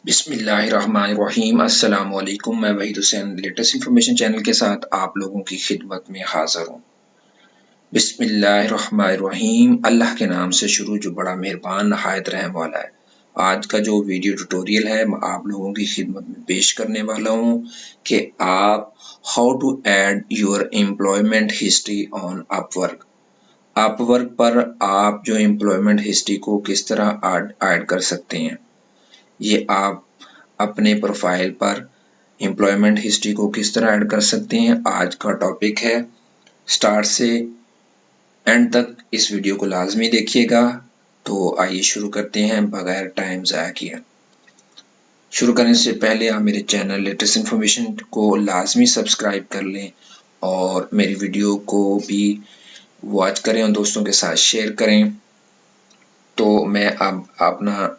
बिस्मिल्लाहिर्रहमानिर्रहीम। अस्सलाम वालेकुम। मैं Waheed Hussain latest information channel के साथ आप लोगों की खिदमत में हाजिर हूँ। बिस्मिल्लाहिर्रहमानिर्रहीम। अल्लाह के नाम से शुरू जो बड़ा मेहरबान नहायत रहम वाला है। आज का जो वीडियो ट्यूटोरियल है मैं आप लोगों की खिदमत में पेश करने वाला हूँ कि आप how to add your employment history on Upwork. Upwork पर आप जो एम्प्लॉयमेंट हिस्ट्री को किस तरह ऐड कर सकते हैं। ये आप अपने प्रोफाइल पर एम्प्लॉयमेंट हिस्ट्री को किस तरह ऐड कर सकते हैं, आज का टॉपिक है। स्टार्ट से एंड तक इस वीडियो को लाजमी देखिएगा। तो आइए शुरू करते हैं बगैर टाइम ज़ाया किए। शुरू करने से पहले आप मेरे चैनल लेटेस्ट इन्फॉर्मेशन को लाजमी सब्सक्राइब कर लें और मेरी वीडियो को भी वॉच करें और दोस्तों के साथ शेयर करें। तो मैं अब अपना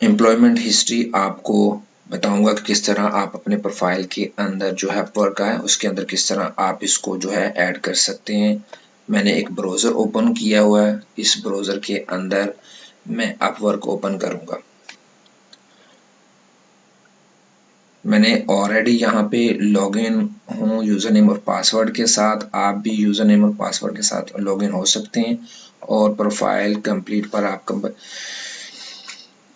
एम्प्लॉयमेंट हिस्ट्री आपको बताऊंगा कि किस तरह आप अपने प्रोफाइल के अंदर जो है अपवर्क है उसके अंदर किस तरह आप इसको जो है ऐड कर सकते हैं। मैंने एक ब्राउज़र ओपन किया हुआ है, इस ब्राउज़र के अंदर मैं अपवर्क ओपन करूंगा। मैंने ऑलरेडी यहाँ पे लॉगिन हूँ यूज़र नेम और पासवर्ड के साथ। आप भी यूज़र नेम और पासवर्ड के साथ लॉगिन हो सकते हैं और प्रोफाइल कंप्लीट पर आप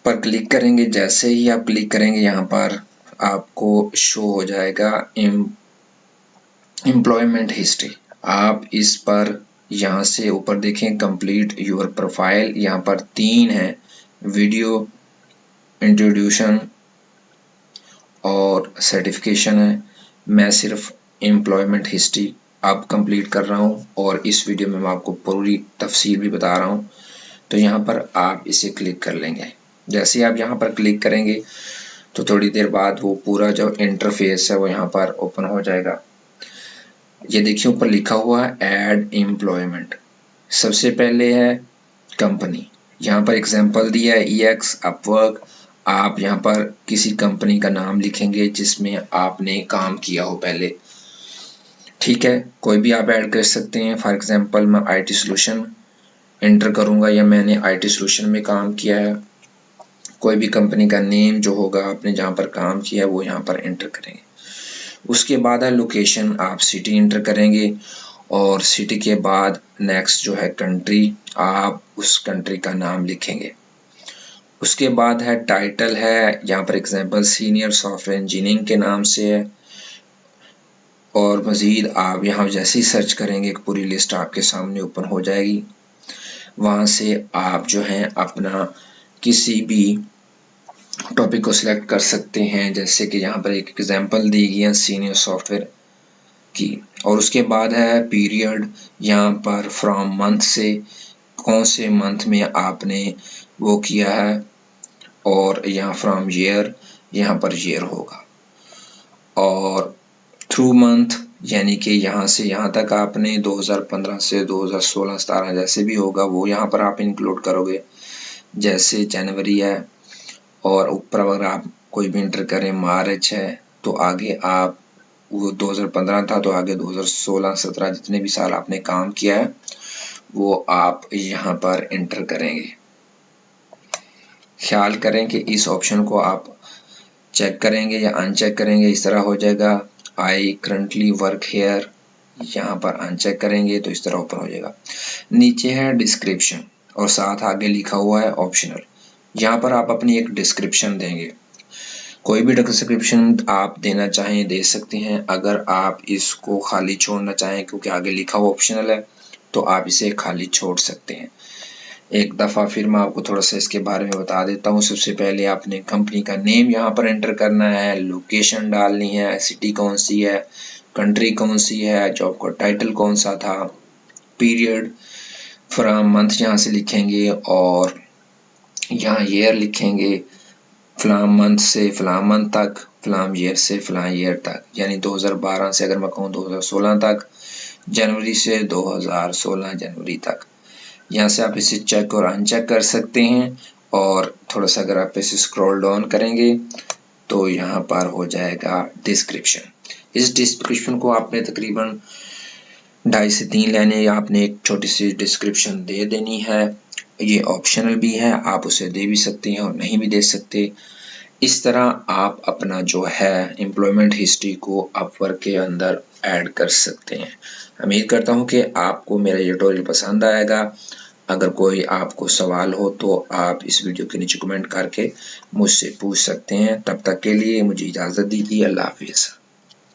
क्लिक करेंगे। जैसे ही आप क्लिक करेंगे यहाँ पर आपको शो हो जाएगा एम्प्लॉयमेंट हिस्ट्री। आप इस पर यहाँ से ऊपर देखें कंप्लीट योर प्रोफाइल, यहाँ पर 3 है, वीडियो, इंट्रोड्यूशन और सर्टिफिकेशन है। मैं सिर्फ एम्प्लॉयमेंट हिस्ट्री अब कंप्लीट कर रहा हूँ और इस वीडियो में मैं आपको पूरी तफसील भी बता रहा हूँ। तो यहाँ पर आप इसे क्लिक कर लेंगे। जैसे आप यहाँ पर क्लिक करेंगे तो थोड़ी देर बाद वो पूरा जो इंटरफेस है वो यहाँ पर ओपन हो जाएगा। ये देखिए ऊपर लिखा हुआ है ऐड एम्प्लॉयमेंट। सबसे पहले है कंपनी, यहाँ पर एग्जांपल दिया है EX अपवर्क। आप यहाँ पर किसी कंपनी का नाम लिखेंगे जिसमें आपने काम किया हो पहले। ठीक है, कोई भी आप ऐड कर सकते हैं। फॉर एग्जांपल मैं IT सोल्यूशन एंटर करूंगा या मैंने IT सोल्यूशन में काम किया है। कोई भी कंपनी का नेम जो होगा आपने जहाँ पर काम किया है वो यहाँ पर एंटर करेंगे। उसके बाद है लोकेशन, आप सिटी एंटर करेंगे और सिटी के बाद नेक्स्ट जो है कंट्री, आप उस कंट्री का नाम लिखेंगे। उसके बाद है टाइटल है, यहाँ पर एग्जांपल सीनियर सॉफ्टवेयर इंजीनियरिंग के नाम से है। और मज़ीद आप यहाँ जैसे ही सर्च करेंगे एक पूरी लिस्ट आपके सामने ओपन हो जाएगी। वहाँ से आप जो है अपना किसी भी टॉपिक को सिलेक्ट कर सकते हैं। जैसे कि यहाँ पर एक एग्जांपल दी गई है सीनियर सॉफ्टवेयर की। और उसके बाद है पीरियड, यहाँ पर फ्रॉम मंथ से कौन से मंथ में आपने वो किया है। और यहाँ फ्रॉम ईयर, यहाँ पर ईयर होगा। और थ्रू मंथ यानी कि यहाँ से यहाँ तक आपने 2015 से 2016-17 जैसे भी होगा वो यहाँ पर आप इंक्लूड करोगे। जैसे जनवरी है और ऊपर अगर आप कोई भी इंटर करें मार्च है तो आगे आप वो 2015 था तो आगे 2016-17 जितने भी साल आपने काम किया है वो आप यहाँ पर इंटर करेंगे। ख्याल करें कि इस ऑप्शन को आप चेक करेंगे या अनचेक करेंगे, इस तरह हो जाएगा आई करंटली वर्क हेयर, यहाँ पर अनचेक करेंगे तो इस तरह ओपन हो जाएगा। नीचे है डिस्क्रिप्शन और साथ आगे लिखा हुआ है ऑप्शनल। यहाँ पर आप अपनी एक डिस्क्रिप्शन देंगे। कोई भी डिस्क्रिप्शन आप देना चाहें दे सकते हैं। अगर आप इसको खाली छोड़ना चाहें क्योंकि आगे लिखा हुआ ऑप्शनल है तो आप इसे खाली छोड़ सकते हैं। एक दफ़ा फिर मैं आपको थोड़ा सा इसके बारे में बता देता हूँ। सबसे पहले आपने कंपनी का नेम यहाँ पर एंटर करना है, लोकेशन डालनी है, सिटी कौन सी है, कंट्री कौन सी है, जॉब का टाइटल कौन सा था, पीरियड फ्रॉम मंथ यहाँ से लिखेंगे और यहाँ ईयर लिखेंगे। फ्लाम मंथ से फ्लाम मंथ तक, फ्लाम ईयर से फ्लाम ईयर तक, यानी 2012 से अगर मैं कहूँ 2016 तक, जनवरी से 2016 जनवरी तक। यहाँ से आप इसे चेक और अनचेक कर सकते हैं। और थोड़ा सा अगर आप इसे स्क्रॉल डाउन करेंगे तो यहाँ पर हो जाएगा डिस्क्रिप्शन। इस डिस्क्रिप्शन को आपने तकरीबन 2.5 से 3 लाइनें आपने एक छोटी सी डिस्क्रिप्शन दे देनी है। ये ऑप्शनल भी है, आप उसे दे भी सकते हैं और नहीं भी दे सकते। इस तरह आप अपना जो है एम्प्लॉयमेंट हिस्ट्री को अपवर्क के अंदर ऐड कर सकते हैं। उम्मीद करता हूँ कि आपको मेरा ये ट्यूटोरियल पसंद आएगा। अगर कोई आपको सवाल हो तो आप इस वीडियो के नीचे कमेंट करके मुझसे पूछ सकते हैं। तब तक के लिए मुझे इजाज़त दीजिए। अल्लाह हाफिज़।